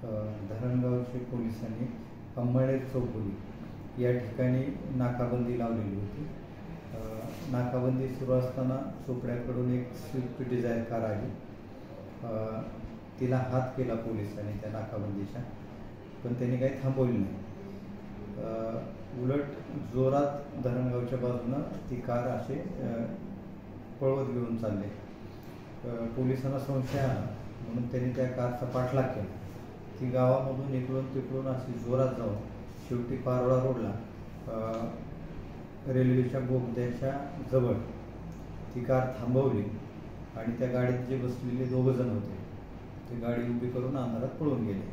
धरणगावचे पोलिसांनी अंमळनेर चौफुली या ठिकाणी नाकाबंदी लावलेली होती. नाकाबंदी सुरू असताना चोपड्याकडून एक स्विफ्ट डिझायर कार आली. तिला हात केला पोलिसांनी त्या नाकाबंदीच्या, पण त्यांनी काही थांबवली नाही. उलट जोरात धरणगावच्या बाजूनं ती कार असे पळवत घेऊन चालले. पोलिसांना संशय आला म्हणून त्यांनी त्या कारचा पाठलाग केला. ती गावामधून इकडून तिकडून अशी जोरात जाऊन शेवटी पारोळा रोडला रेल्वेच्या बोगद्याच्या जवळ ती कार थांबवली आणि त्या गाडीत जे बसलेले 2 जण होते ते गाडी उभी करून अंधारात पळून गेले.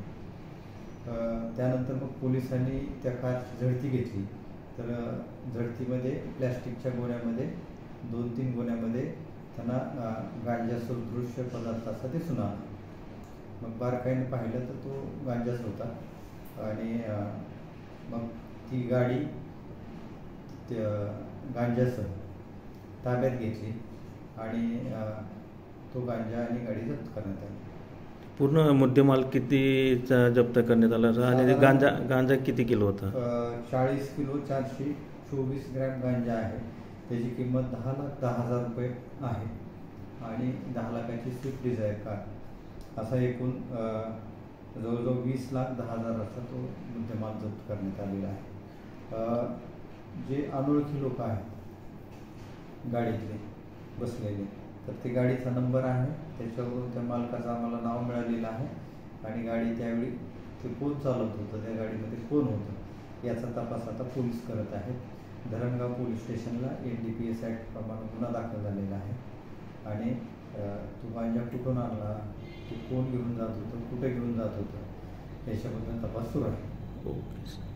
त्यानंतर मग पोलिसांनी त्या कारची झडती घेतली, तर झडतीमध्ये प्लॅस्टिकच्या गोण्यामध्ये 2-3 गोण्यामध्ये त्यांना गांजा सदृश्य पदार्थ असा दिसून आला. मग बारकाईने पाहिलं तर तो गांजाच होता आणि मग ती गाडी गांजासह ताब्यात घेतली आणि तो गांजा आणि गाडी जप्त करण्यात आली. पूर्ण मुद्देमाल कितीचा जप्त करण्यात आला आणि गांजा किती किलो होता? 40 किलो 424 ग्रॅम गांजा आहे. त्याची किंमत 10,10,000 रुपये आहे आणि 10 लाखाची स्विफ्ट डिझायर कार असा एकूण जवळजवळ 20,10,000 असा तो मुद्देमाल जप्त करण्यात आलेला आहे. जे अनोळखी लोक आहेत गाडीतले बसलेले, तर ते गाडीचा नंबर आहे, त्याच्यावरून त्या मालकाचं आम्हाला नाव मिळालेलं आहे आणि गाडी त्यावेळी ते कोण चालवत होतं, त्या गाडीमध्ये कोण होतं याचा तपास आता पोलीस करत आहेत. धरणगाव पोलीस स्टेशनला NDPS ॲक्ट प्रमाणे गुन्हा दाखल झालेला आहे आणि तो गांजा कुठून आणला, तो कोण घेऊन जात होतं, कुठे घेऊन जात होतं याच्याबद्दल तपास सुरू आहे. ओके.